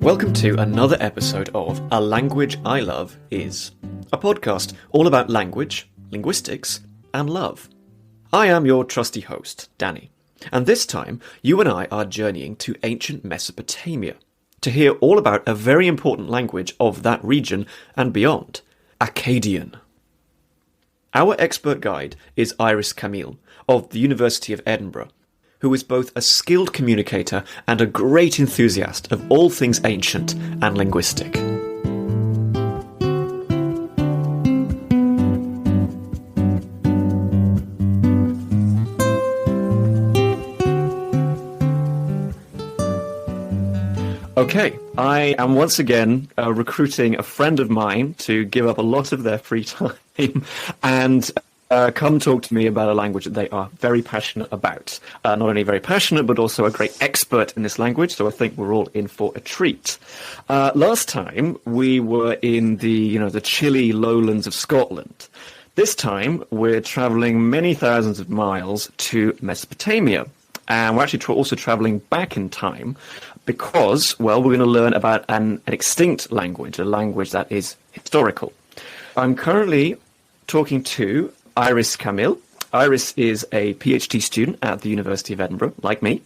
Welcome to another episode of A Language I Love Is, a podcast all about language, linguistics, and love. I am your trusty host, Danny, and this time you and I are journeying to ancient Mesopotamia to hear all about a very important language of that region and beyond, Akkadian. Our expert guide is Iris Kamil of the University of Edinburgh, who is both a skilled communicator and a great enthusiast of all things ancient and linguistic. Okay, I am once again recruiting a friend of mine to give up a lot of their free time and come talk to me about a language that they are very passionate about. Not only very passionate, but also a great expert in this language, so I think we're all in for a treat. Last time, we were in the chilly lowlands of Scotland. This time, we're travelling many thousands of miles to Mesopotamia. And we're actually also travelling back in time because, well, we're going to learn about an extinct language, a language that is historical. I'm currently talking to Iris Kamil. Iris is a PhD student at the University of Edinburgh, like me,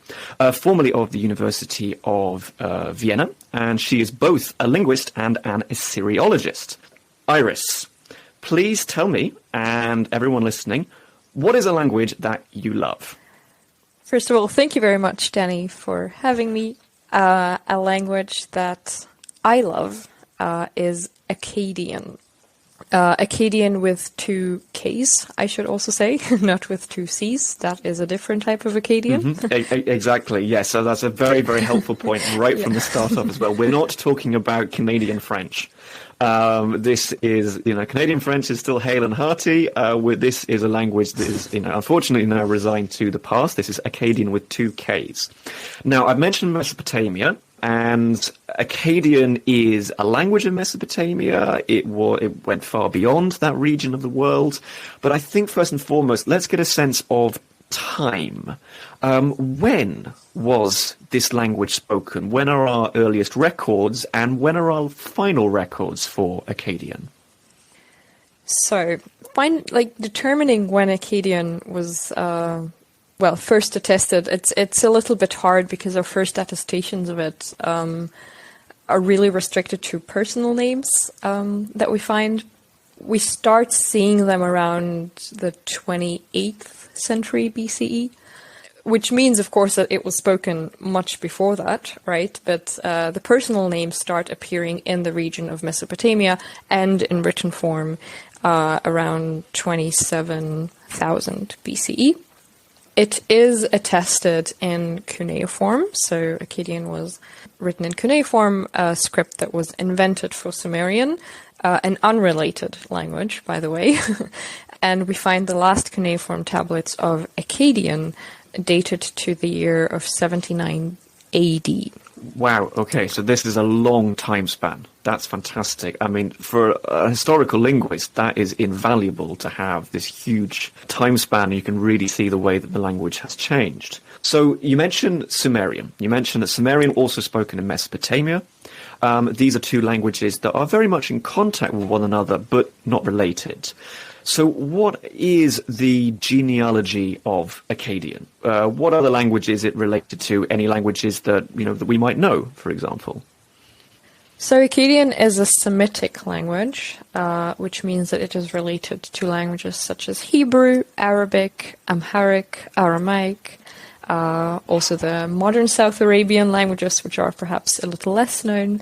formerly of the University of Vienna, and she is both a linguist and an Assyriologist. Iris, please tell me, and everyone listening, what is a language that you love? First of all, thank you very much, Danny, for having me. A language that I love is Akkadian. Akkadian with two Ks, I should also say, not with two Cs. That is a different type of Akkadian. Mm-hmm. Exactly, yes. So that's a very, very helpful point right from the start off as well. We're not talking about Canadian French. This is, Canadian French is still hale and hearty. This is a language that is, unfortunately now resigned to the past. This is Akkadian with two Ks. Now, I've mentioned Mesopotamia. And Akkadian is a language in Mesopotamia. It went far beyond that region of the world. But I think first and foremost, let's get a sense of time. When was this language spoken? When are our earliest records? And when are our final records for Akkadian? So, determining when Akkadian was first attested, it's a little bit hard because our first attestations of it are really restricted to personal names that we find. We start seeing them around the 28th century BCE, which means, of course, that it was spoken much before that, right? But the personal names start appearing in the region of Mesopotamia and in written form around 27,000 BCE. It is attested in cuneiform, so Akkadian was written in cuneiform, a script that was invented for Sumerian, an unrelated language, by the way. And we find the last cuneiform tablets of Akkadian dated to the year of 79 AD. Wow, okay, so this is a long time span. That's fantastic. I mean, for a historical linguist, that is invaluable to have this huge time span. You can really see the way that the language has changed. So you mentioned Sumerian. You mentioned that Sumerian also spoken in Mesopotamia. These are two languages that are very much in contact with one another, but not related. So what is the genealogy of Akkadian? What other language is it related to? Any languages that, that we might know, for example? So Akkadian is a Semitic language, which means that it is related to languages such as Hebrew, Arabic, Amharic, Aramaic, also the modern South Arabian languages, which are perhaps a little less known.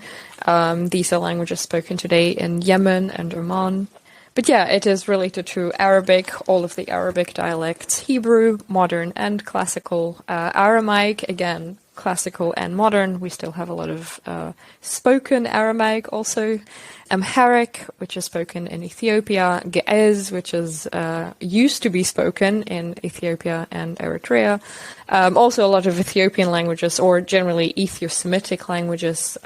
These are languages spoken today in Yemen and Oman. But yeah, it is related to Arabic, all of the Arabic dialects, Hebrew, modern and classical, Aramaic, again, classical and modern. We still have a lot of spoken Aramaic also. Amharic, which is spoken in Ethiopia. Ge'ez, which is used to be spoken in Ethiopia and Eritrea. Also a lot of Ethiopian languages, or generally Ethio-Semitic languages,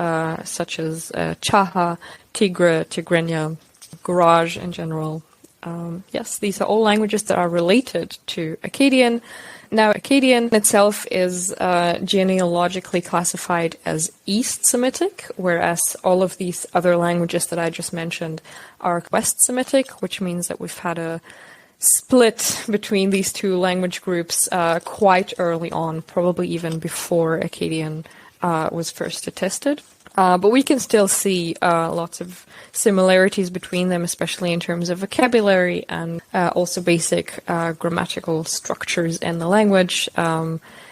such as Chaha, Tigre, Tigrinya, Garage in general, Yes, these are all languages that are related to Akkadian. Now, Akkadian itself is genealogically classified as East Semitic, whereas all of these other languages that I just mentioned are West Semitic, which means that we've had a split between these two language groups quite early on, probably even before Akkadian was first attested. But we can still see lots of similarities between them, especially in terms of vocabulary and also basic grammatical structures in the language,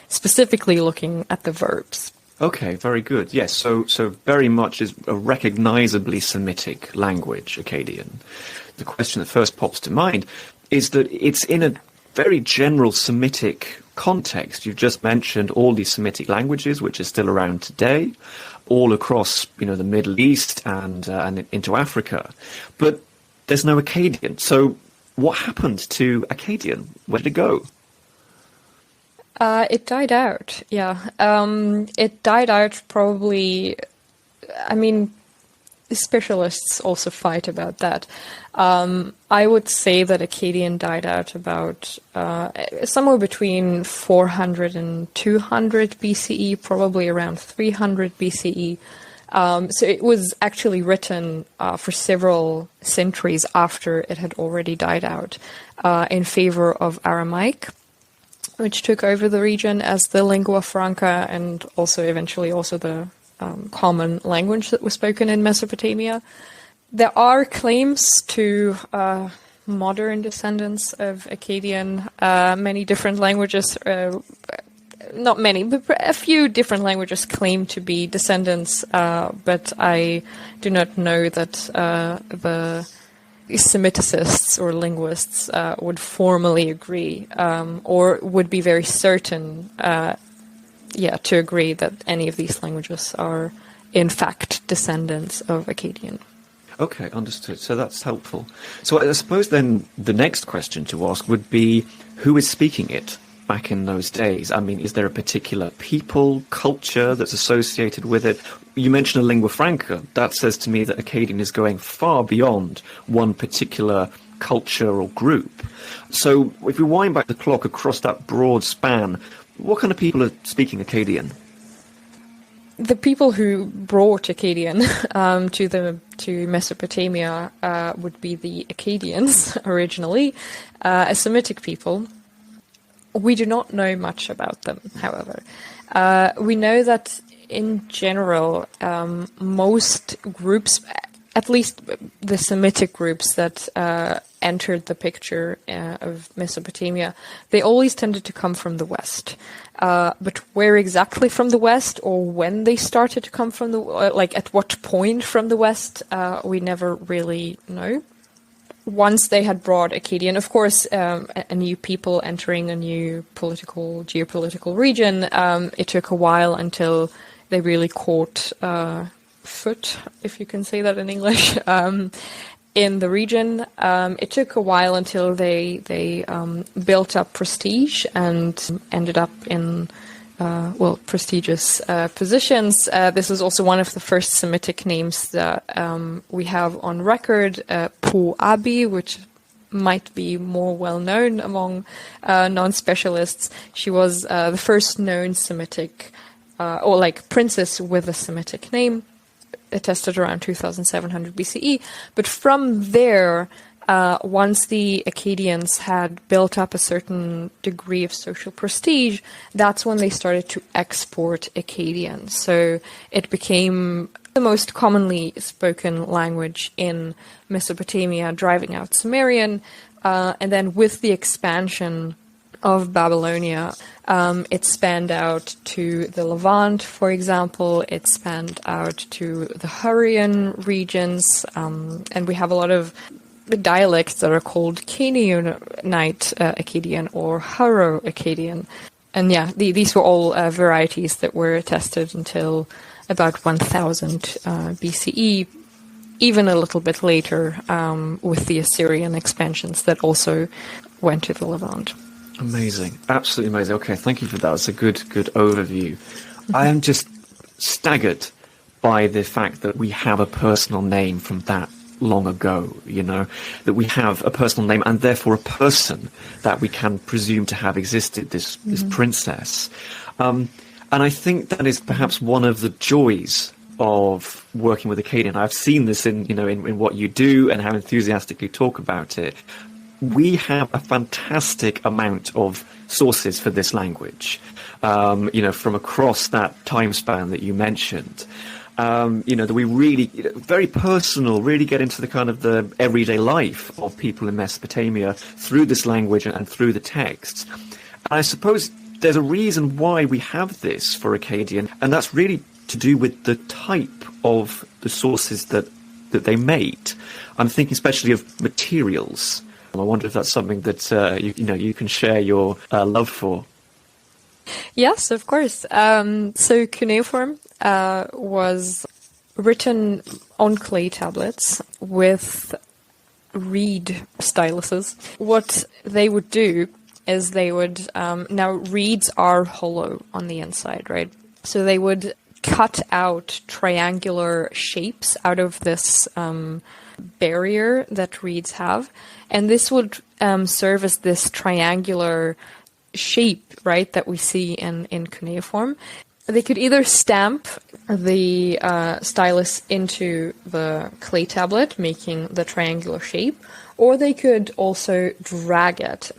specifically looking at the verbs. Okay, very good. Yes, so very much is a recognizably Semitic language, Akkadian. The question that first pops to mind is that it's in a very general Semitic context. You've just mentioned all these Semitic languages, which are still around today, all across, the Middle East and into Africa. But there's no Akkadian. So what happened to Akkadian? Where did it go? It died out, yeah. It died out probably, specialists also fight about that. I would say that Akkadian died out about somewhere between 400 and 200 BCE, probably around 300 BCE. So it was actually written for several centuries after it had already died out in favor of Aramaic, which took over the region as the lingua franca and also eventually also the common language that was spoken in Mesopotamia. There are claims to modern descendants of Akkadian, many different languages, not many, but a few different languages claim to be descendants, but I do not know that the Semiticists or linguists would formally agree or would be very certain to agree that any of these languages are in fact descendants of Akkadian. Okay, understood. So that's helpful. So I suppose then the next question to ask would be, who is speaking it back in those days? I mean, is there a particular people, culture that's associated with it? You mentioned a lingua franca. That says to me that Akkadian is going far beyond one particular culture or group. So if we wind back the clock across that broad span, what kind of people are speaking Akkadian? The people who brought Akkadian to Mesopotamia would be the Akkadians originally, a Semitic people. We do not know much about them, however. We know that in general, most groups, at least the Semitic groups that entered the picture of Mesopotamia, they always tended to come from the West. But where exactly from the West, or when they started to come from at what point from the West, we never really know. Once they had brought Akkadian, of course, a new people entering a new geopolitical region, it took a while until they really caught foot, if you can say that in English, in the region. It took a while until they built up prestige and ended up in prestigious positions. This is also one of the first Semitic names that we have on record, Pu Abi, which might be more well known among non-specialists. She was the first known Semitic, princess with a Semitic name, attested around 2700 BCE. But from there, once the Akkadians had built up a certain degree of social prestige, that's when they started to export Akkadian. So it became the most commonly spoken language in Mesopotamia, driving out Sumerian. And then with the expansion of Babylonia, it spanned out to the Levant, for example. It spanned out to the Hurrian regions. And we have a lot of dialects that are called Canaanite Akkadian or Hurro Akkadian. And these were all varieties that were attested until about 1000 BCE, even a little bit later with the Assyrian expansions that also went to the Levant. Amazing. Absolutely amazing. Okay, thank you for that. It's a good overview. I am just staggered by the fact that we have a personal name from that long ago, that we have a personal name and therefore a person that we can presume to have existed, this princess. And I think that is perhaps one of the joys of working with Akkadian. I've seen this in what you do and how enthusiastically you talk about it. We have a fantastic amount of sources for this language, from across that time span that you mentioned. That we really, very personal, really get into the kind of the everyday life of people in Mesopotamia through this language and through the texts. And I suppose there's a reason why we have this for Akkadian, and that's really to do with the type of the sources that they made. I'm thinking especially of materials. I wonder if that's something that you can share your love for. Yes, of course. So cuneiform was written on clay tablets with reed styluses. What they would do is they would, now reeds are hollow on the inside, right? So they would cut out triangular shapes out of this barrier that reeds have. And this would serve as this triangular shape, right, that we see in cuneiform. They could either stamp the stylus into the clay tablet, making the triangular shape, or they could also drag it,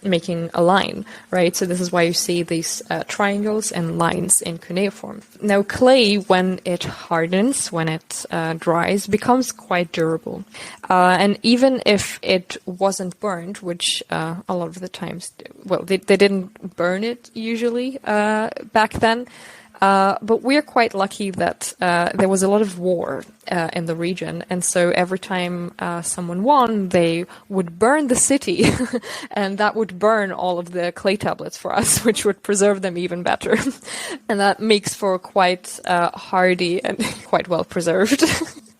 making a line, right? So this is why you see these triangles and lines in cuneiform. Now, clay, when it hardens, when it dries, becomes quite durable. And even if it wasn't burned, which a lot of the times, well, they didn't burn it usually back then, but we're quite lucky that there was a lot of war in the region, and so every time someone won, they would burn the city, and that would burn all of the clay tablets for us, which would preserve them even better. And that makes for quite hardy and quite well preserved.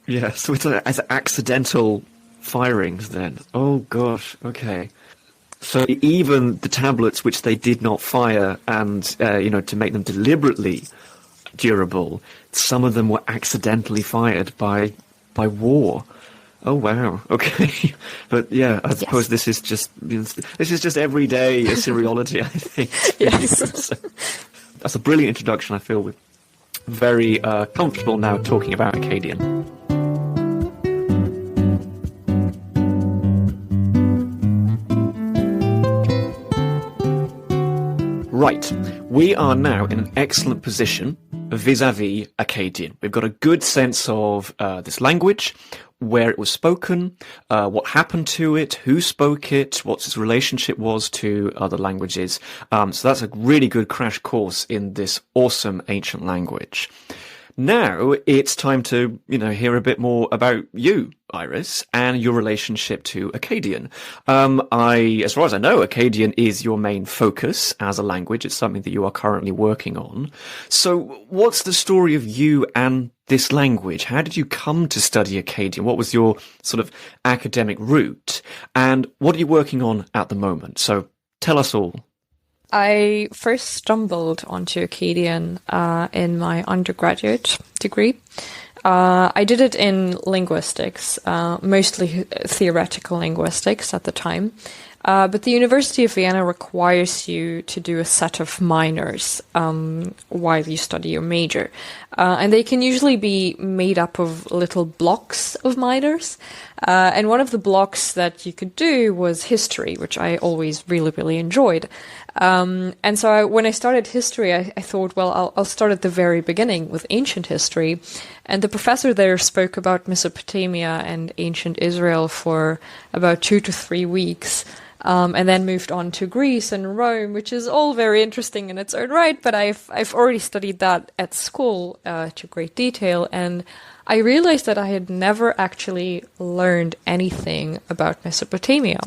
Yeah, so it's as accidental firings then. Oh gosh, okay. So even the tablets which they did not fire and, to make them deliberately durable, some of them were accidentally fired by war. Oh, wow. Okay. But yeah, I suppose this is just everyday Assyriology, I think. Yes. So, that's a brilliant introduction, I feel. We're very comfortable now talking about Akkadian. Right, we are now in an excellent position vis-à-vis Akkadian. We've got a good sense of this language, where it was spoken, what happened to it, who spoke it, what its relationship was to other languages. So that's a really good crash course in this awesome ancient language. Now it's time to, hear a bit more about you, Iris, and your relationship to Akkadian. As far as I know, Akkadian is your main focus as a language. It's something that you are currently working on. So what's the story of you and this language? How did you come to study Akkadian? What was your sort of academic route? And what are you working on at the moment? So tell us all. I first stumbled onto Akkadian in my undergraduate degree. I did it in linguistics, mostly theoretical linguistics at the time. But the University of Vienna requires you to do a set of minors while you study your major. And they can usually be made up of little blocks of minors. And one of the blocks that you could do was history, which I always really, really enjoyed. And so when I started history, I thought, well, I'll start at the very beginning with ancient history. And the professor there spoke about Mesopotamia and ancient Israel for about 2 to 3 weeks. And then moved on to Greece and Rome, which is all very interesting in its own right, but I've already studied that at school to great detail, and I realized that I had never actually learned anything about Mesopotamia.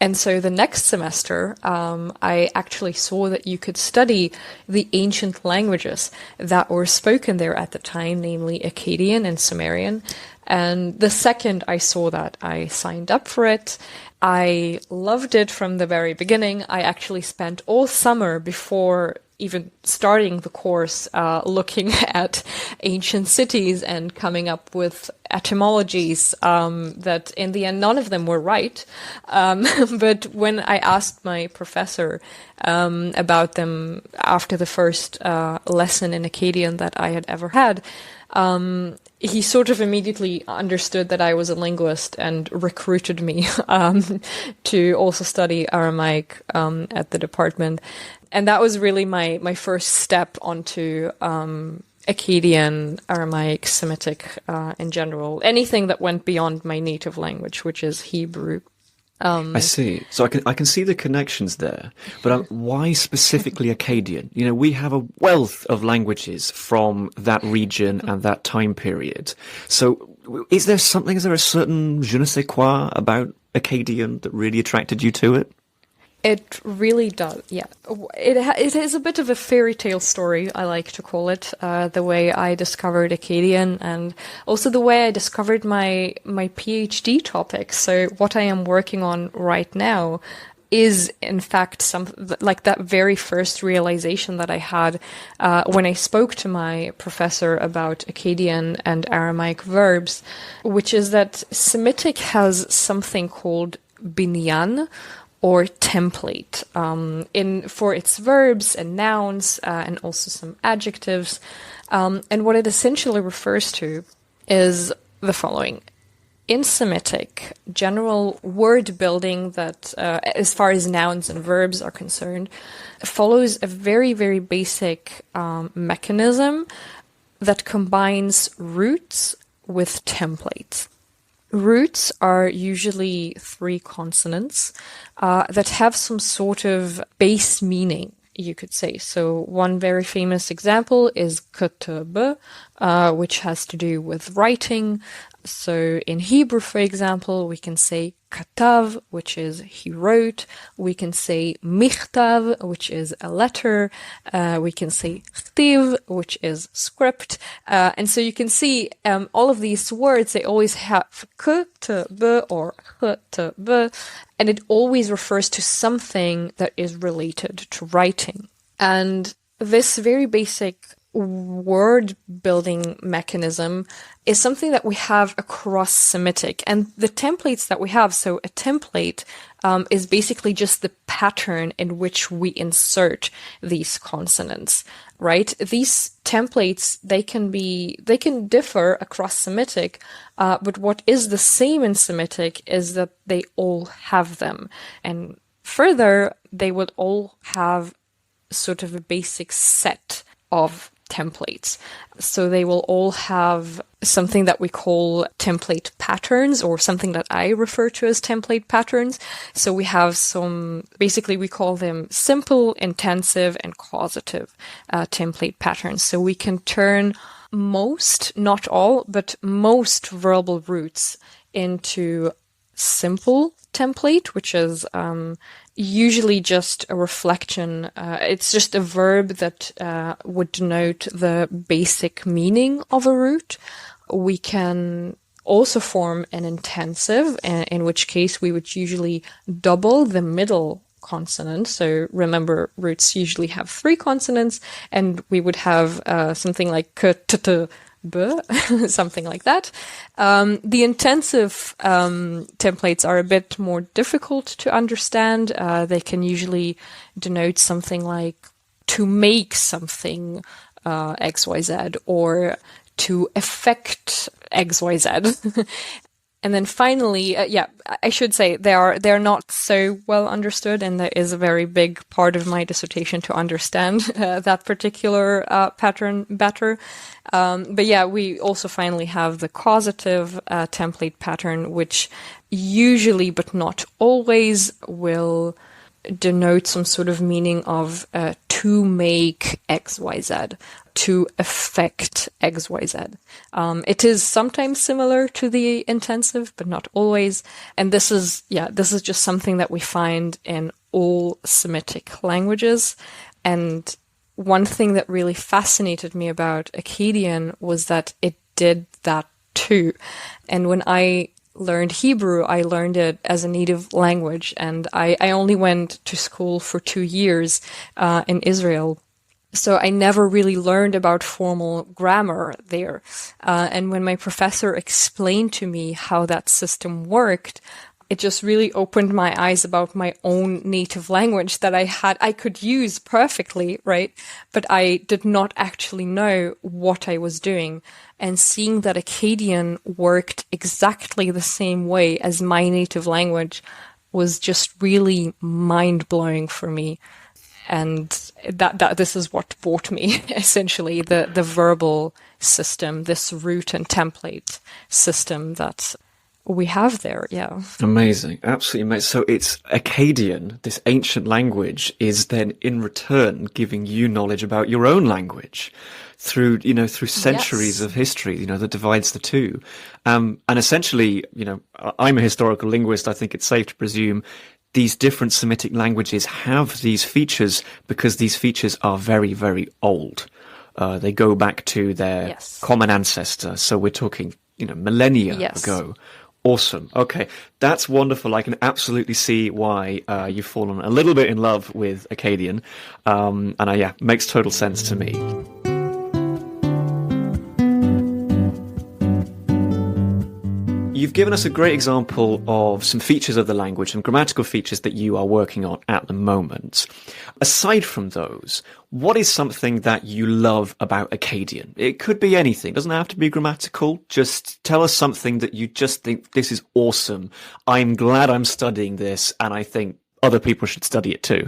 And so the next semester, I actually saw that you could study the ancient languages that were spoken there at the time, namely Akkadian and Sumerian. And the second I saw that, I signed up for it. I loved it from the very beginning. I actually spent all summer before even starting the course looking at ancient cities and coming up with etymologies that in the end none of them were right. But when I asked my professor about them after the first lesson in Akkadian that I had ever had, he sort of immediately understood that I was a linguist and recruited me to also study Aramaic at the department. And that was really my first step onto Akkadian, Aramaic, Semitic in general. Anything that went beyond my native language, which is Hebrew. I see. So I can see the connections there, but why specifically Akkadian? You know, we have a wealth of languages from that region and that time period. So is there a certain je ne sais quoi about Akkadian that really attracted you to it? It really does, yeah. It is a bit of a fairy tale story, I like to call it, the way I discovered Akkadian and also the way I discovered my PhD topic. So what I am working on right now is, in fact, like that very first realization that I had when I spoke to my professor about Akkadian and Aramaic verbs, which is that Semitic has something called binyan, or template, for its verbs and nouns, and also some adjectives. And what it essentially refers to is the following. In Semitic, general word building that, as far as nouns and verbs are concerned, follows a very, very basic mechanism that combines roots with templates. Roots are usually 3 consonants that have some sort of base meaning, you could say. So one very famous example is kutub, which has to do with writing. So in Hebrew, for example, we can say katav, which is he wrote. We can say michtav, which is a letter. We can say chtiv, which is script. And so you can see all of these words, they always have k to b or h to b, and it always refers to something that is related to writing. And this very basic word building mechanism is something that we have across Semitic, and the templates that we have. So a template is basically just the pattern in which we insert these consonants, right? These templates, they can differ across Semitic, but what is the same in Semitic is that they all have them. And further, they would all have sort of a basic set of templates. So they will all have something that we call template patterns, or something that I refer to as template patterns. So we have basically we call them simple, intensive, and causative template patterns. So we can turn most, not all, but most verbal roots into simple template, which is usually just a reflection. It's just a verb that would denote the basic meaning of a root. We can also form an intensive, in which case we would usually double the middle consonant. So remember, roots usually have 3 consonants, and we would have something like k, t, t, b, something like that. The intensive templates are a bit more difficult to understand. They can usually denote something like to make something XYZ, or to affect XYZ. And then finally, I should say they're not so well understood, and there is a very big part of my dissertation to understand that particular pattern better. But yeah, we also finally have the causative template pattern, which usually, but not always, will denote some sort of meaning of to make XYZ, to affect XYZ. It is sometimes similar to the intensive, but not always. And this is just something that we find in all Semitic languages. And one thing that really fascinated me about Akkadian was that it did that too. And when I learned Hebrew, I learned it as a native language, and I only went to school for 2 years in Israel. So I never really learned about formal grammar there. And when my professor explained to me how that system worked, it just really opened my eyes about my own native language that I could use perfectly, right? But I did not actually know what I was doing. And seeing that Akkadian worked exactly the same way as my native language was just really mind-blowing for me. And that this is what brought me, essentially, the verbal system, this root and template system that we have there, yeah. Amazing, absolutely amazing. So it's Akkadian, this ancient language, is then in return giving you knowledge about your own language through centuries of history, that divides the two. And essentially, I'm a historical linguist. I think it's safe to presume these different Semitic languages have these features because these features are very, very old. They go back to their common ancestor. So we're talking, millennia ago. Awesome. Okay. That's wonderful. I can absolutely see why you've fallen a little bit in love with Akkadian. Makes total sense to me. You've given us a great example of some features of the language, some grammatical features that you are working on at the moment. Aside from those, what is something that you love about Akkadian? It could be anything. It doesn't have to be grammatical. Just tell us something that you just think, this is awesome. I'm glad I'm studying this, and I think other people should study it too.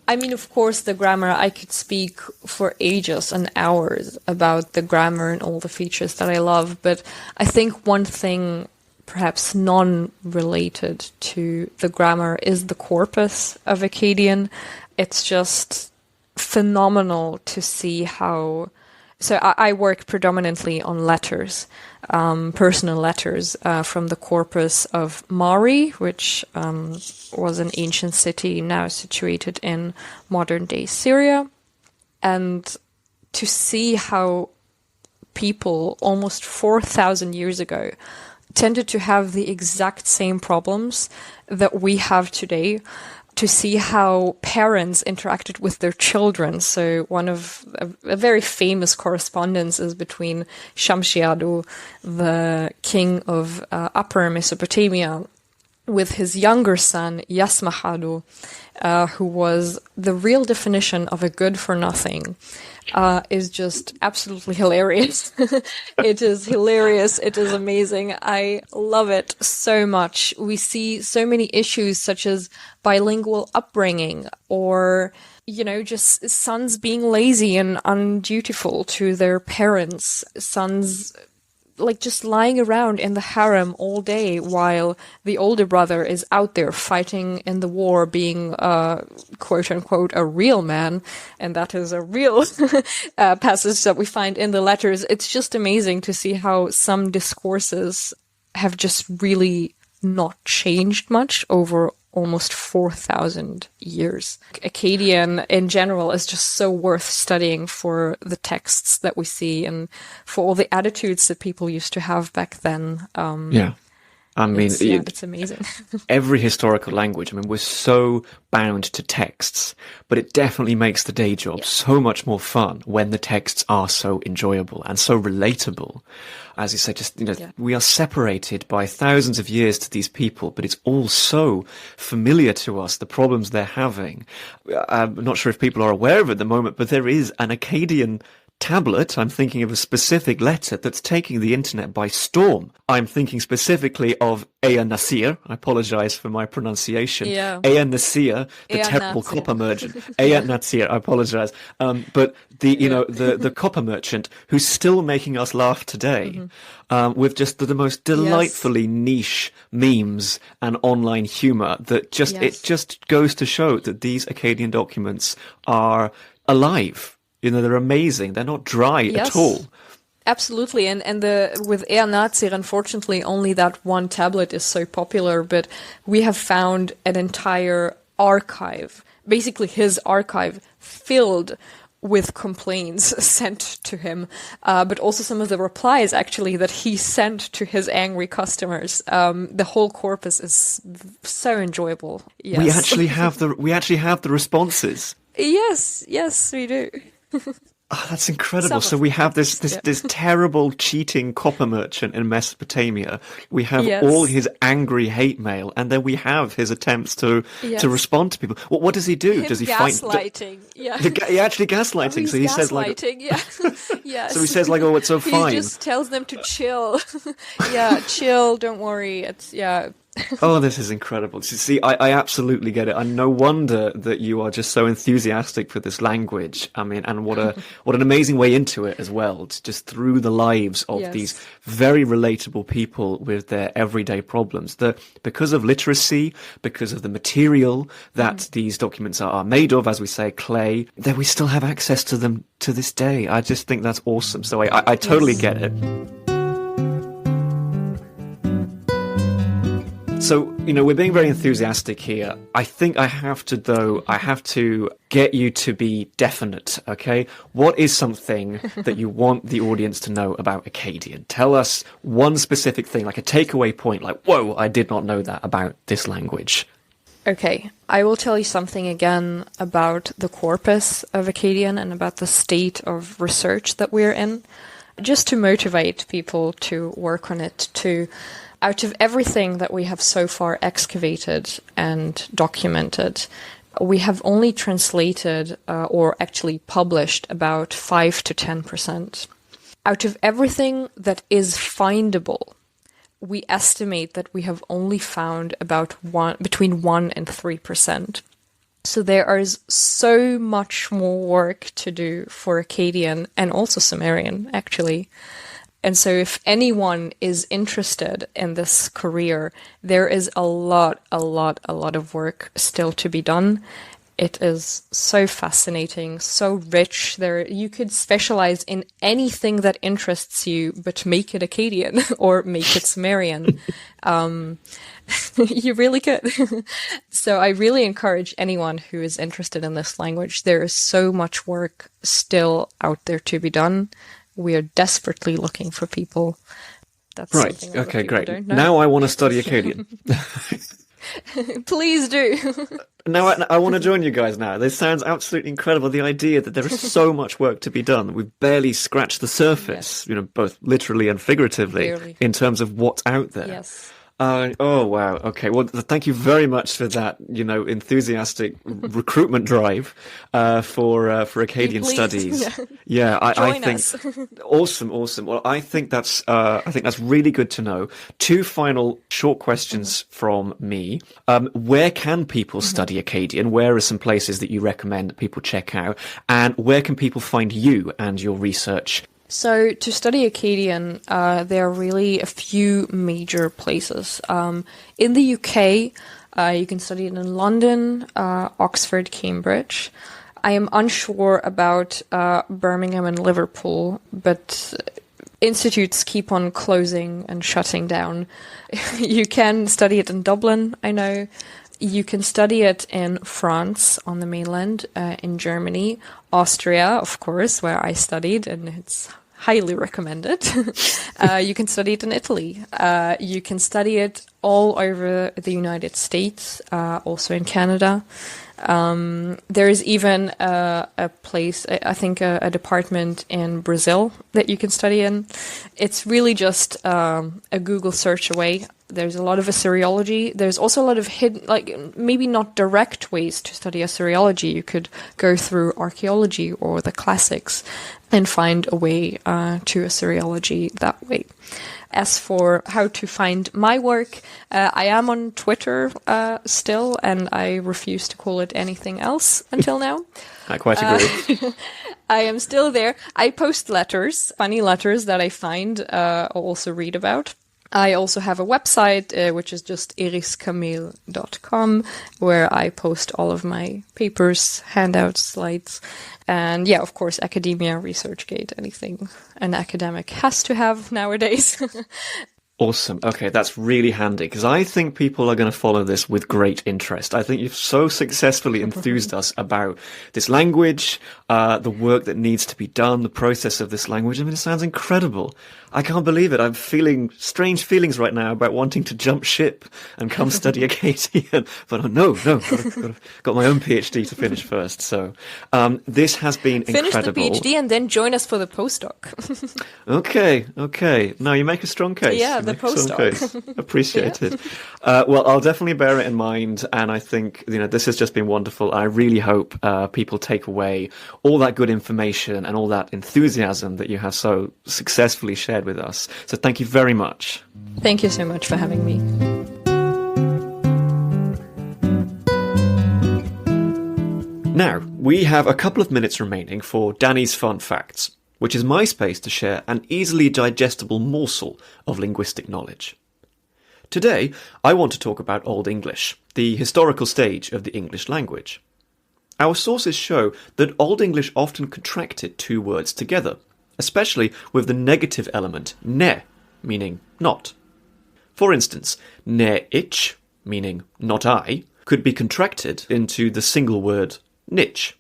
I mean, of course, the grammar, I could speak for ages and hours about the grammar and all the features that I love. But I think one thing, perhaps non-related to the grammar, is the corpus of Akkadian. It's just phenomenal to see how... So I work predominantly on letters, personal letters from the corpus of Mari, which was an ancient city now situated in modern-day Syria. And to see how people almost 4,000 years ago tended to have the exact same problems that we have today, to see how parents interacted with their children. So one of a very famous correspondence is between Shamshiadu, the king of Upper Mesopotamia, with his younger son, Yasmahadu, who was the real definition of a good-for-nothing. Is just absolutely hilarious. It is hilarious. It is amazing. I love it so much. We see so many issues such as bilingual upbringing, or, just sons being lazy and undutiful to their parents, sons just lying around in the harem all day while the older brother is out there fighting in the war, being quote unquote a real man. And that is a real passage that we find in the letters. It's just amazing to see how some discourses have just really not changed much over almost 4,000 years. Akkadian in general is just so worth studying for the texts that we see and for all the attitudes that people used to have back then. It's amazing. Every historical language, we're so bound to texts, but it definitely makes the day job so much more fun when the texts are so enjoyable and so relatable. As you said, we are separated by thousands of years to these people, but it's all so familiar to us, the problems they're having. I'm not sure if people are aware of it at the moment, but there is an Akkadian tablet. I'm thinking of a specific letter that's taking the internet by storm. I'm thinking specifically of Ea Nasir. I apologize for my pronunciation. Ea Nasir, the terrible copper merchant. Ea Nasir, I apologize. But the copper merchant who's still making us laugh today, with just the most delightfully niche memes and online humor that it just goes to show that these Akkadian documents are alive. They're amazing. They're not dry at all. Absolutely. And with Ea Nasir, unfortunately, only that one tablet is so popular, but we have found an entire archive, basically his archive, filled with complaints sent to him, but also some of the replies actually that he sent to his angry customers. The whole corpus is so enjoyable. Yes. We actually have the responses. Yes, we do. Oh, that's incredible. Some So of we them, have at least, yeah. this terrible cheating copper merchant in Mesopotamia. We have all Yes. his angry hate mail, and then we have his attempts to Yes. respond to people. What does he do? Him Does he fight? gaslighting. Yeah. He actually Oh, gaslighting. he's So he says like, gaslighting. Yeah. so he Yes. says like, oh, it's so He fine. just tells them to chill. Yeah, chill. Don't worry. It's yeah. Oh, this is incredible. See, I absolutely get it. And no wonder that you are just so enthusiastic for this language. I mean, and what an amazing way into it as well. It's just through the lives of Yes. these very relatable people with their everyday problems. That because of literacy, because of the material that these documents are made of, as we say, clay, that we still have access to them to this day. I just think that's awesome. So I totally Yes. get it. So, we're being very enthusiastic here. I think I have to get you to be definite, okay? What is something that you want the audience to know about Akkadian? Tell us one specific thing, like a takeaway point, like, whoa, I did not know that about this language. Okay, I will tell you something again about the corpus of Akkadian and about the state of research that we're in, just to motivate people to work on it, out of everything that we have so far excavated and documented, we have only translated or actually published about 5 to 10%. Out of everything that is findable, we estimate that we have only found about between 1 and 3%. So there is so much more work to do for Akkadian and also Sumerian, actually. And so if anyone is interested in this career, there is a lot of work still to be done. It is so fascinating, so rich. You could specialize in anything that interests you, but make it Akkadian or make it Sumerian. You really could. So I really encourage anyone who is interested in this language. There is so much work still out there to be done. We are desperately looking for people. That's Right, something a lot of okay, people great. don't know. Now I want to study Akkadian. Please do. Now I want to join you guys now. This sounds absolutely incredible. The idea that there is so much work to be done. We've barely scratched the surface, both literally and figuratively, Barely. in terms of what's out there. Yes. Oh, wow. Okay. Well, thank you very much for that, enthusiastic recruitment drive for Akkadian Please. studies. Yeah, I Join think us. awesome. Well, I think that's really good to know. Two final short questions from me. Where can people study Akkadian? Where are some places that you recommend that people check out? And where can people find you and your research? So to study Akkadian, there are really a few major places. In the UK, you can study it in London, Oxford, Cambridge. I am unsure about Birmingham and Liverpool, but institutes keep on closing and shutting down. You can study it in Dublin, I know. You can study it in France on the mainland, in Germany, Austria, of course, where I studied, and it's highly recommended. You can study it in Italy. You can study it all over the United States, also in Canada. There is even a place, I think a department in Brazil that you can study in. It's really just a Google search away. There's a lot of Assyriology. There's also a lot of hidden, maybe not direct ways to study Assyriology. You could go through archaeology or the classics and find a way to Assyriology that way. As for how to find my work, I am on Twitter still, and I refuse to call it anything else until now. I quite agree. I am still there. I post letters, funny letters that I find, or also read about. I also have a website, which is just iriskamil.com, where I post all of my papers, handouts, slides, and yeah, of course, academia, ResearchGate, anything an academic has to have nowadays. Awesome. Okay, that's really handy because I think people are going to follow this with great interest. I think you've so successfully enthused us about this language, the work that needs to be done, the process of this language. I mean, it sounds incredible. I can't believe it. I'm feeling strange feelings right now about wanting to jump ship and come study Akkadian. But no, got my own PhD to finish first. So this has been incredible. Finish the PhD and then join us for the postdoc. Okay. Now you make a strong case. Yeah, the postdoc. Appreciated. Well, I'll definitely bear it in mind, and I think this has just been wonderful. I really hope people take away all that good information and all that enthusiasm that you have so successfully shared with us. So thank you very much. Thank you so much for having me. Now, we have a couple of minutes remaining for Danny's Fun Facts, which is my space to share an easily digestible morsel of linguistic knowledge. Today, I want to talk about Old English, the historical stage of the English language. Our sources show that Old English often contracted two words together, especially with the negative element ne, meaning not. For instance, ne ich, meaning not I, could be contracted into the single word nich.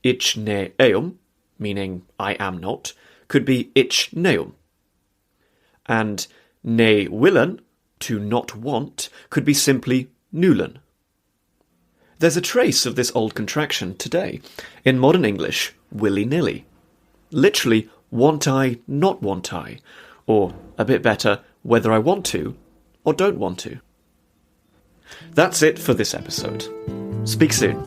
Ich ne eum, meaning I am not, could be ich neum. And ne willen, to not want, could be simply nulen. There's a trace of this old contraction today in modern English, willy-nilly. Literally, want I, not want I, or, a bit better, whether I want to or don't want to. That's it for this episode. Speak soon.